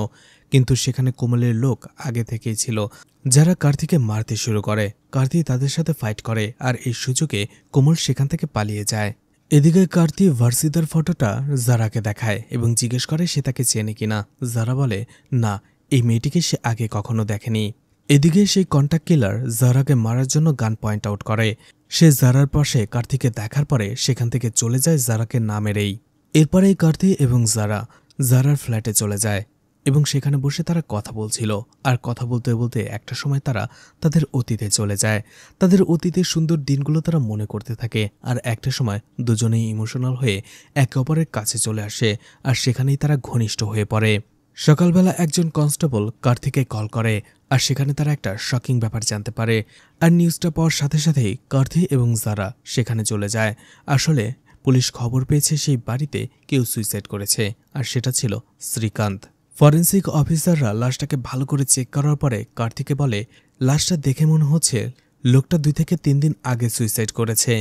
কিন্তু সেখানে কোমলের লোক আগে থেকেই ছিল, যারা কার্তিকে মারতে শুরু করে। কার্তি তাদের সাথে ফাইট করে, আর এই সুযোগে কোমল সেখান থেকে পালিয়ে যায়। এদিকে কার্তি ভার্ষিতার ফটোটা জারাকে দেখায় এবং জিজ্ঞেস করে সে তাকে চেনে কিনা। জারা বলে না, এই মেয়েটিকে সে আগে কখনো দেখেনি। এদিকে সেই কন্ট্যাক্ট কিলার জারাকে মারার জন্য গান পয়েন্ট আউট করে। সে জারার পাশে কার্তিকে দেখার পরে সেখান থেকে চলে যায় জারাকে না মেরেই। এরপরেই কার্তি এবং জারা জারার ফ্ল্যাটে চলে যায় এবং সেখানে বসে তারা কথা বলছিল। আর কথা বলতে বলতে একটা সময় তারা তাদের অতীতে চলে যায়। তাদের অতীতের সুন্দর দিনগুলো তারা মনে করতে থাকে, আর একটা সময় দুজনেই ইমোশনাল হয়ে একে অপরের কাছে চলে আসে, আর সেখানেই তারা ঘনিষ্ঠ হয়ে পড়ে। সকালবেলা একজন কনস্টেবল কার্তিকে কল করে আর সেখানে তারা একটা শকিং ব্যাপার জানতে পারে। আর নিউজটা পাওয়ার সাথে সাথেই কার্তি এবং জারা সেখানে চলে যায়। আসলে পুলিশ খবর পেয়েছে সেই বাড়িতে কেউ সুইসাইড করেছে, আর সেটা ছিল শ্রীকান্ত। ফরেন্সিক অফিসাররা লাশটাকে ভালো করে চেক করার পরে কার্তিকে বলে, লাশটা দেখে মনে হচ্ছে লোকটা 2 থেকে 3 দিন আগে সুইসাইড করেছে।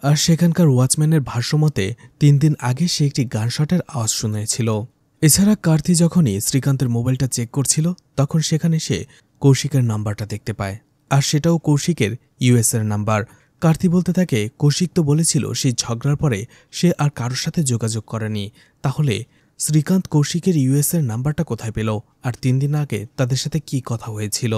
আর সেখানকার ওয়াচম্যানের ভাষ্যমতে 3 দিন আগে সে একটি গানশটের আওয়াজ শুনেছিল। এছাড়া কার্তি যখনই শ্রীকান্তের মোবাইলটা চেক করছিল তখন সেখানে সে কৌশিকের নাম্বারটা দেখতে পায়, আর সেটাও কৌশিকের ইউএসের নাম্বার। কার্তি বলতে থাকে, কৌশিক তো বলেছিল সেই ঝগড়ার পরে সে আর কারোর সাথে যোগাযোগ করেনি, তাহলে শ্রীকান্ত কৌশিকের ইউএসের নাম্বারটা কোথায় পেল, আর 3 দিন আগে তাদের সাথে কি কথা হয়েছিল।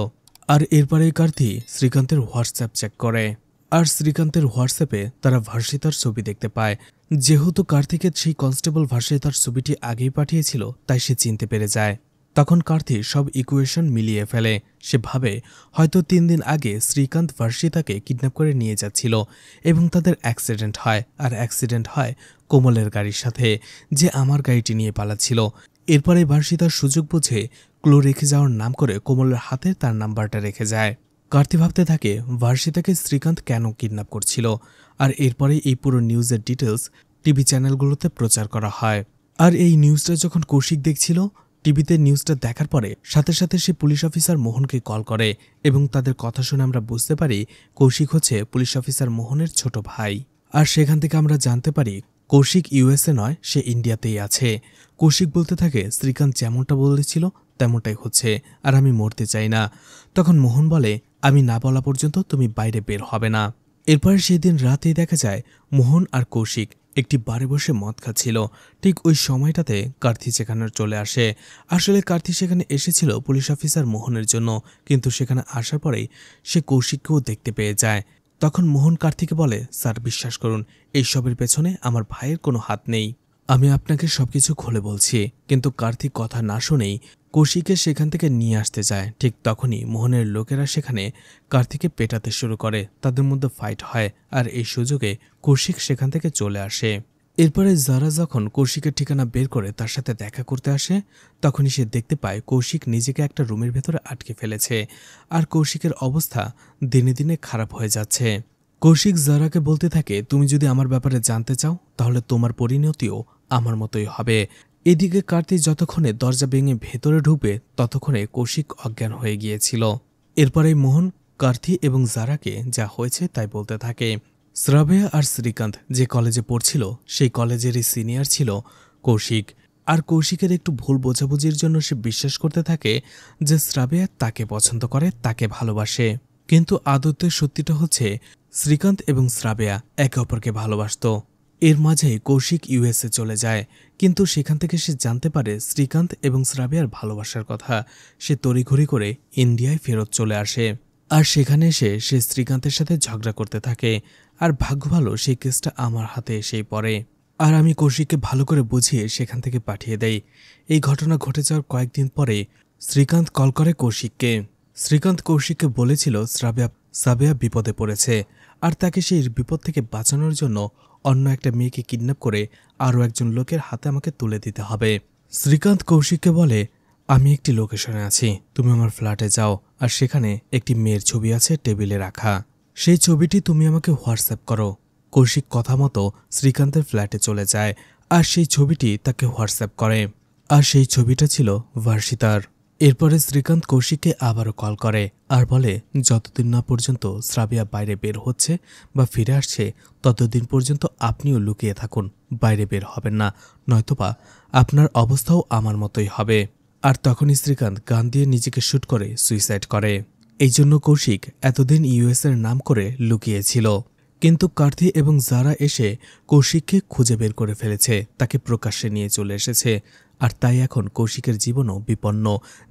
আর এরপরে কার্তি শ্রীকান্তের হোয়াটসঅ্যাপ চেক করে, আর শ্রীকান্তের হোয়াটসঅ্যাপে তারা ভার্ষিতার ছবি দেখতে পায়। যেহেতু কার্তিকের সেই কনস্টেবল ভার্ষিতার ছবিটি আগেই পাঠিয়েছিল তাই সে চিনতে পেরে যায়। তখন কার্তি সব ইকুয়েশন মিলিয়ে ফেলে। সে ভাবে হয়তো 3 দিন আগে শ্রীকান্ত ভার্ষিতাকে কিডন্যাপ করে নিয়ে যাচ্ছিল এবং তাদের অ্যাক্সিডেন্ট হয়, আর অ্যাক্সিডেন্ট হয় কোমলের গাড়ির সাথে, যে আমার গাড়িটি নিয়ে পালাচ্ছিল। এরপরে ভার্ষিতার সুযোগ বুঝে ক্লো রেখে যাওয়ার নাম করে কোমলের হাতে তার নাম্বারটা রেখে যায়। কার্তি ভাবতে থাকে ভার্ষিতাকে শ্রীকান্ত কেন কিডন্যাপ করছিল, আর এরপরে এই পুরো নিউজের ডিটেলস টিভি চ্যানেলগুলোতে প্রচার করা হয়। আর এই নিউজটা যখন কৌশিক দেখছিল, টিভিতে নিউজটা দেখার পরে সাথে সাথে সে পুলিশ অফিসার মোহনকে কল করে এবং তাদের কথা শুনে আমরা বুঝতে পারি কৌশিক হচ্ছে পুলিশ অফিসার মোহনের ছোট ভাই। আর সেখান থেকে আমরা জানতে পারি কৌশিক ইউএসএ নয়, সে ইন্ডিয়াতেই আছে। কৌশিক বলতে থাকে, শ্রীকান্ত যেমনটা বলেছিল তেমনটাই হচ্ছে, আর আমি মরতে চাই না। তখন মোহন বলে, আমি না বলা পর্যন্ত তুমি বাইরে বের হবে না। এরপরে সেই দিন রাতেই দেখা যায় মোহন আর কৌশিক একটি বারে বসে মদ খাচ্ছিল। ঠিক ওই সময়টাতে কার্তি সেখানে চলে আসে। আসলে কার্তি সেখানে এসেছিল পুলিশ অফিসার মোহনের জন্য, কিন্তু সেখানে আসার পরেই সে কৌশিককেও দেখতে পেয়ে যায়। তখন মোহন কার্তিকে বলে, স্যার বিশ্বাস করুন, এইসবের পেছনে আমার ভাইয়ের কোনো হাত নেই। আমি আপনাকে সবকিছু খুলে বলছি। কিন্তু কার্তিক কথা না শুনেই কৌশিককে সেখান থেকে নিয়ে আসতে যায়। ঠিক তখনই মোহনের লোকেরা সেখানে কার্তিককে পেটাতে শুরু করে, তাদের মধ্যে ফাইট হয়, আর এই সুযোগে কৌশিক সেখান থেকে চলে আসে। এরপরে যারা যখন কৌশিকের ঠিকানা বের করে তার সাথে দেখা করতে আসে, তখনই সে দেখতে পায় কৌশিক নিজেকে একটা রুমের ভেতরে আটকে ফেলেছে, আর কৌশিকের অবস্থা দিনে দিনে খারাপ হয়ে যাচ্ছে। কৌশিক জারাকে বলতে থাকে, তুমি যদি আমার ব্যাপারে জানতে চাও তাহলে তোমার পরিণতিও আমার মতোই হবে। এদিকে কার্তিক যতক্ষণে দরজা ভেঙে ভেতরে ঢুকবে ততক্ষণে কৌশিক অজ্ঞান হয়ে গিয়েছিল। এরপরেই মোহন কার্তি এবং জারাকে যা হয়েছে তাই বলতে থাকে। শ্রাবেয়া আর শ্রীকান্ত যে কলেজে পড়ছিল সেই কলেজেরই সিনিয়র ছিল কৌশিক। আর কৌশিকের একটু ভুল বোঝাবুঝির জন্য সে বিশ্বাস করতে থাকে যে শ্রাবেয়া তাকে পছন্দ করে, তাকে ভালোবাসে। কিন্তু আদতে সত্যিটা হচ্ছে শ্রীকান্ত এবং শ্রাবেয়া একে অপরকে ভালোবাসত। এর মাঝেই কৌশিক ইউএসএ চলে যায়, কিন্তু সেখান থেকে সে জানতে পারে শ্রীকান্ত এবং শ্রাবেয়ার ভালোবাসার কথা। সে তড়িঘড়ি করে ইন্ডিয়ায় ফেরত চলে আসে, আর সেখানে এসে সে শ্রীকান্তের সাথে ঝগড়া করতে থাকে। আর ভাগ্য ভালো সেই কেসটা আমার হাতে এসেই পড়ে, আর আমি কৌশিককে ভালো করে বুঝিয়ে সেখান থেকে পাঠিয়ে দেই। এই ঘটনা ঘটে যাওয়ার কয়েকদিন পরে শ্রীকান্ত কল করে কৌশিককে। শ্রীকান্ত কৌশিককে বলেছিল শ্রাবেয়া বিপদে পড়েছে, আর তাকে সেই বিপদ থেকে বাঁচানোর জন্য অন্য একটা মেয়েকে কিডন্যাপ করে আরও একজন লোকের হাতে আমাকে তুলে দিতে হবে। শ্রীকান্ত কৌশিককে বলে, আমি একটি লোকেশনে আছি, তুমি আমার ফ্ল্যাটে যাও, আর সেখানে একটি মেয়ের ছবি আছে টেবিলে রাখা, সেই ছবিটি তুমি আমাকে হোয়াটসঅ্যাপ করো। কৌশিক কথা মতো শ্রীকান্তের ফ্ল্যাটে চলে যায়, আর সেই ছবিটি তাকে হোয়াটসঅ্যাপ করে, আর সেই ছবিটা ছিল ভার্ষিতার। এরপরে শ্রীকান্ত কৌশিককে আবারও কল করে আর বলে, যতদিন না পর্যন্ত শ্রাবেয়া বাইরে বের হচ্ছে বা ফিরে আসছে ততদিন পর্যন্ত আপনিও লুকিয়ে থাকুন, বাইরে বের হবেন না, নয়তোবা আপনার অবস্থাও আমার মতোই হবে। আর তখনই শ্রীকান্ত গান দিয়ে নিজেকে শুট করে সুইসাইড করে। এই জন্য কৌশিক এতদিন ইউএসের নাম করে লুকিয়েছিল। কিন্তু কার্তি এবং জারা এসে কৌশিককে খুঁজে বের করে ফেলেছে, তাকে প্রকাশ্যে নিয়ে চলে এসেছে। আর তাই এখন কৌশিকের জীবনও বিপন্ন,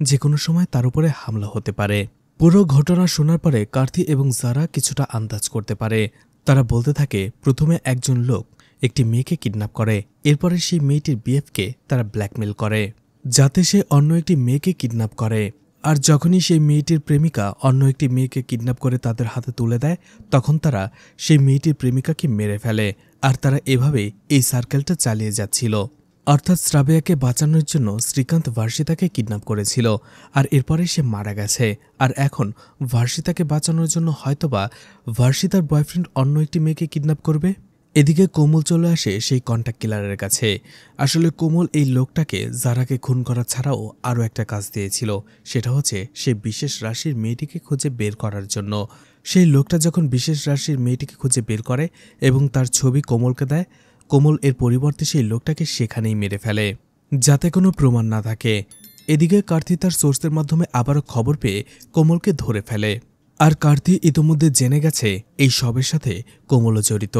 যে কোনো সময় তার উপরে হামলা হতে পারে। পুরো ঘটনা শোনার পরে কার্তি এবং জারা কিছুটা আন্দাজ করতে পারে। তারা বলতে থাকে, প্রথমে একজন লোক একটি মেয়েকে কিডন্যাপ করে, এরপরে সেই মেয়েটির বিএফকে তারা ব্ল্যাকমেল করে যাতে সে অন্য একটি মেয়েকে কিডন্যাপ করে। আর যখনই সেই মেয়েটির প্রেমিকা অন্য একটি মেয়েকে কিডন্যাপ করে তাদের হাতে তুলে দেয়, তখন তারা সেই মেয়েটির প্রেমিকাকে মেরে ফেলে। আর তারা এভাবেই এই সার্কেলটা চালিয়ে যাচ্ছিল। অর্থাৎ শ্রাবেয়াকে বাঁচানোর জন্য শ্রীকান্ত ভার্ষিতাকে কিডন্যাপ করেছিল, আর এরপরে সে মারা গেছে। আর এখন ভার্ষিতাকে বাঁচানোর জন্য হয়তোবা ভার্ষিতার বয়ফ্রেন্ড অন্য একটি মেয়েকে কিডন্যাপ করবে। এদিকে কোমল চলে আসে সেই কন্ট্যাক্ট কিলারের কাছে। আসলে কোমল এই লোকটাকে জারাকে খুন করা ছাড়াও আরও একটা কাজ দিয়েছিল, সেটা হচ্ছে সে বিশেষ রাশির মেয়েটিকে খুঁজে বের করার জন্য। সেই লোকটা যখন বিশেষ রাশির মেয়েটিকে খুঁজে বের করে এবং তার ছবি কোমলকে দেয়, কোমল এর পরিবর্তে সেই লোকটাকে সেখানেই মেরে ফেলে, যাতে কোনো প্রমাণ না থাকে। এদিকে কার্তি তার সোর্সের মাধ্যমে আবারও খবর পেয়ে কোমলকে ধরে ফেলে। আর কার্তি ইতোমধ্যে জেনে গেছে এই সবের সাথে কোমলও জড়িত,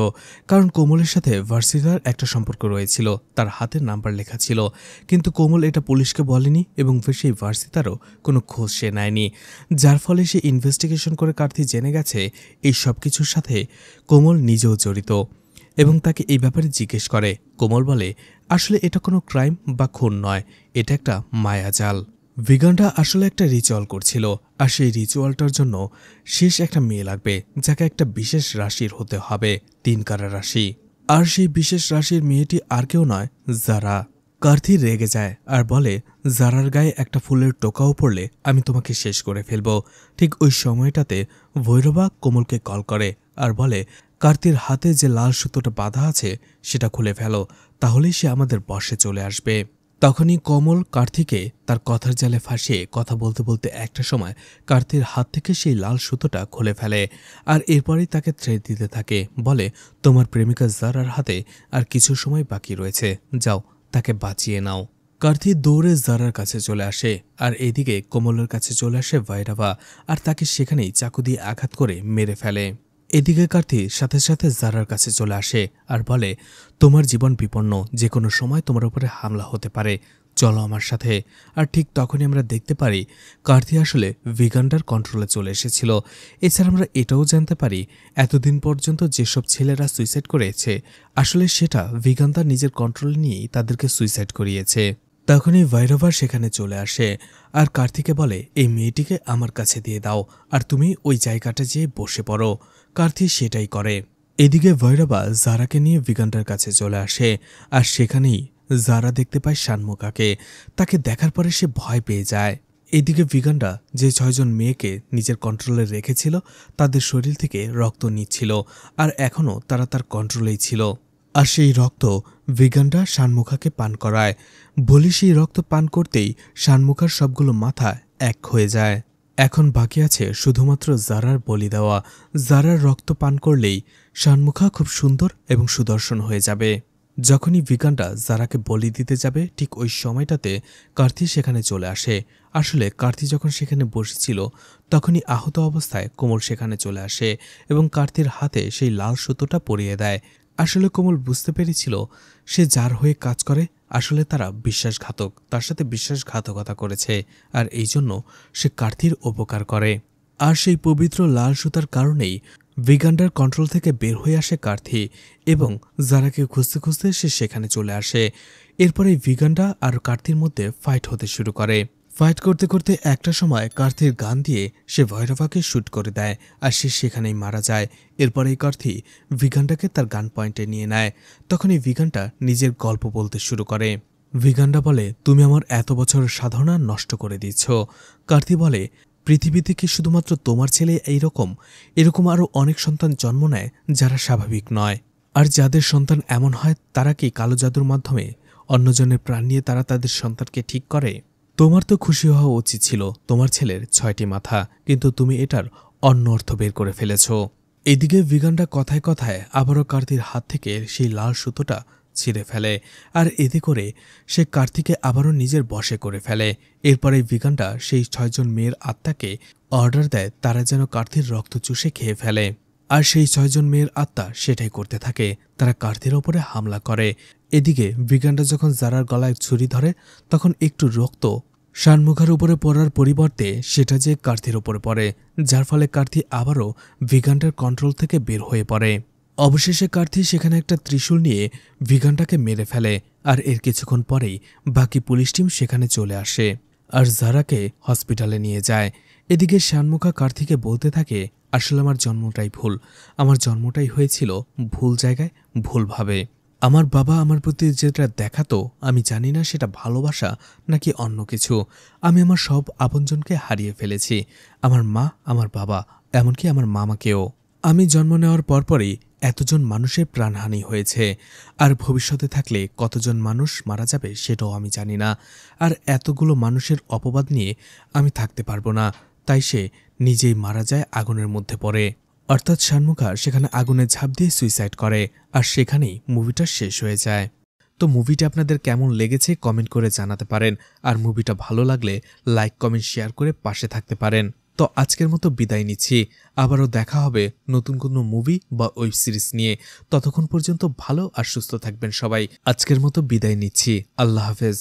কারণ কোমলের সাথে ভার্সিতার একটা সম্পর্ক রয়েছিল, তার হাতের নাম্বার লেখা ছিল। কিন্তু কোমল এটা পুলিশকে বলেনি এবং সেই ভার্সিতারও কোনো খোঁজ সে নেয়নি, যার ফলে সে ইনভেস্টিগেশন করে কার্তি জেনে গেছে এই সব কিছুর সাথে কোমল নিজেও জড়িত এবং তাকে এই ব্যাপারে জিজ্ঞেস করে। কোমল বলে আসলে এটা কোনো ক্রাইম বা খুন নয়, এটা একটা মায়াজাল। ভিগানরা আসলে একটা রিচুয়াল করছিল, আর সেই রিচুয়ালটার জন্য শেষ একটা মেয়ে লাগবে যাকে একটা বিশেষ রাশির হতে হবে, 3 কারা রাশি। আর সেই বিশেষ রাশির মেয়েটি আর কেউ নয়, জারা। কার্তি রেগে যায় আর বলে জারার গায়ে একটা ফুলের টোকাও পড়লে আমি তোমাকে শেষ করে ফেলব। ঠিক ওই সময়টাতে ভৈরবা কোমলকে কল করে আর বলে কার্তির হাতে যে লাল সুতোটা বাঁধা আছে সেটা খুলে ফেলো, তাহলেই সে আমাদের বশে চলে আসবে। তখনই কোমল কার্তিকে তার কথার জালে ফাঁসিয়ে কথা বলতে বলতে একটা সময় কার্তির হাত থেকে সেই লাল সুতোটা খুলে ফেলে, আর এরপরেই তাকে থ্রেট দিতে থাকে। বলে তোমার প্রেমিকা জারার হাতে আর কিছু সময় বাকি রয়েছে, যাও তাকে বাঁচিয়ে নাও। কার্তি দৌড়ে জারার কাছে চলে আসে, আর এদিকে কোমলের কাছে চলে আসে ভৈরবা, আর তাকে সেখানেই চাকু দিয়ে আঘাত করে মেরে ফেলে। এদিকে কার্তি সাথে সাথে জারার কাছে চলে আসে আর বলে তোমার জীবন বিপন্ন, যে কোনো সময় তোমার উপরে হামলা হতে পারে, চলো আমার সাথে। আর ঠিক তখনই আমরা দেখতে পারি কার্তি আসলে ভিগান্ডার কন্ট্রোলে চলে এসেছিল। এছাড়া আমরা এটাও জানতে পারি এতদিন পর্যন্ত যেসব ছেলেরা সুইসাইড করেছে আসলে সেটা ভিগান্ডার নিজের কন্ট্রোলে নিয়েই তাদেরকে সুইসাইড করিয়েছে। তখনই ভৈরবা সেখানে চলে আসে আর কার্তিকে বলে এই মেয়েটিকে আমার কাছে দিয়ে দাও, আর তুমি ওই জায়গাটা যেয়ে বসে পড়ো। কার্তি সেটাই করে। এদিকে ভৈরবা জারাকে নিয়ে ভিগান্ডার কাছে চলে আসে, আর সেখানেই জারা দেখতে পায় শানমুখাকে। তাকে দেখার পরে সে ভয় পেয়ে যায়। এদিকে ভিগান্ডা যে 6 জন মেয়েকে নিজের কন্ট্রোলে রেখেছিল তাদের শরীর থেকে রক্ত নিচ্ছিল, আর এখনও তারা তার কন্ট্রোলেই ছিল। আর সেই রক্ত ভিগান্ডা শানমুখাকে পান করায়। বলি সেই রক্ত পান করতেই শানমুখার সবগুলো মাথা এক হয়ে যায়। এখন বাকি আছে শুধুমাত্র জারার বলি দেওয়া। জারার রক্ত পান করলেই শানমুখা খুব সুন্দর এবং সুদর্শন হয়ে যাবে। যখনই ভিগান্ডা জারাকে বলি দিতে যাবে ঠিক ওই সময়টাতে কার্তি সেখানে চলে আসে। আসলে কার্তি যখন সেখানে বসেছিল তখনই আহত অবস্থায় কোমল সেখানে চলে আসে এবং কার্তির হাতে সেই লাল সুতোটা পরিয়ে দেয়। আসলে কোমল বুঝতে পেরেছিল সে যার হয়ে কাজ করে আসলে তারা বিশ্বাসঘাতক, তার সাথে বিশ্বাসঘাতকতা করেছে, আর এই জন্য সে কার্তির উপকার করে। আর সেই পবিত্র লাল সুতার কারণেই ভিগান্ডার কন্ট্রোল থেকে বের হয়ে আসে কার্তি এবং জারাকে খুঁজতে খুঁজতে সে সেখানে চলে আসে। এরপরে ভিগান্ডা আর কার্তির মধ্যে ফাইট হতে শুরু করে। ফাইট করতে করতে একটা সময় কার্তির গান দিয়ে সে ভৈরবাকে শুট করে দেয়, আর সে সেখানেই মারা যায়। এরপরেই কার্তি ভিগান্ডাকে তার গান পয়েন্টে নিয়ে নেয়। তখনই ভিগান্ডা নিজের গল্প বলতে শুরু করে। ভিগান্ডা বলে তুমি আমার এত বছরের সাধনা নষ্ট করে দিচ্ছ। কার্তি বলে পৃথিবীতে কি শুধুমাত্র তোমার ছেলে এরকম আরও অনেক সন্তান জন্ম নেয় যারা স্বাভাবিক নয়, আর যাদের সন্তান এমন হয় তারা কি কালো জাদুর মাধ্যমে অন্যজনের প্রাণ নিয়ে তারা তাদের সন্তানকে ঠিক করে? তোমার তো খুশি হওয়া উচিত ছিল তোমার ছেলের 6টি মাথা, কিন্তু তুমি এটার অন্য অর্থ বের করে ফেলেছ। এদিকে ভিগান্ডা কথায় কথায় আবারও কার্তির হাত থেকে সেই লাল সুতোটা ছিঁড়ে ফেলে, আর এতে করে সে কার্তিকে আবারও নিজের বশে করে ফেলে। এরপরে ভিগান্ডা সেই 6 জন মেয়ের আত্মাকে অর্ডার দেয় তারা যেন কার্তির রক্ত চুষে খেয়ে ফেলে, আর সেই 6 জন মেয়ের আত্মা সেটাই করতে থাকে। তারা কার্তির ওপরে হামলা করে। এদিকে ভিগান্ডা যখন জারার গলায় ছুরি ধরে তখন একটু রক্ত শানমুখার উপরে পড়ার পরিবর্তে সেটা যে কার্তির ওপরে পড়ে, যার ফলে কার্তি আবারও ভিগান্ডার কন্ট্রোল থেকে বের হয়ে পড়ে। অবশেষে কার্তি সেখানে একটা ত্রিশূল নিয়ে ভিগান্ডাকে মেরে ফেলে, আর এর কিছুক্ষণ পরেই বাকি পুলিশ টিম সেখানে চলে আসে আর জারাকে হসপিটালে নিয়ে যায়। এদিকে শানমুখা কার্তিকে বলতে থাকে আসলে আমার জন্মটাই ভুল, আমার জন্মটাই হয়েছিল ভুল জায়গায় ভুলভাবে। আমার বাবা আমার প্রতি যেটা দেখাতো আমি জানি না সেটা ভালোবাসা নাকি অন্য কিছু। আমি আমার সব আপনজনকে হারিয়ে ফেলেছি, আমার মা, আমার বাবা, এমনকি আমার মামাকেও। আমি জন্ম নেওয়ার পরপরই এতজন মানুষের প্রাণহানি হয়েছে, আর ভবিষ্যতে থাকলে কতজন মানুষ মারা যাবে সেটাও আমি জানি না। আর এতগুলো মানুষের অপবাদ নিয়ে আমি থাকতে পারবো না, তাই সে নিজেই মারা যায়, আগুনের মধ্যে পড়ে। অর্থাৎ শানমুখা সেখানে আগুনে ঝাঁপ দিয়ে সুইসাইড করে, আর সেখানেই মুভিটা শেষ হয়ে যায়। তো মুভিটা আপনাদের কেমন লেগেছে কমেন্ট করে জানাতে পারেন, আর মুভিটা ভালো লাগলে লাইক কমেন্ট শেয়ার করে পাশে থাকতে পারেন। তো আজকের মতো বিদায় নিচ্ছি, আবারও দেখা হবে নতুন কোনো মুভি বা ওয়েব সিরিজ নিয়ে। ততক্ষণ পর্যন্ত ভালো আর সুস্থ থাকবেন সবাই। আজকের মতো বিদায় নিচ্ছি, আল্লাহ হাফেজ।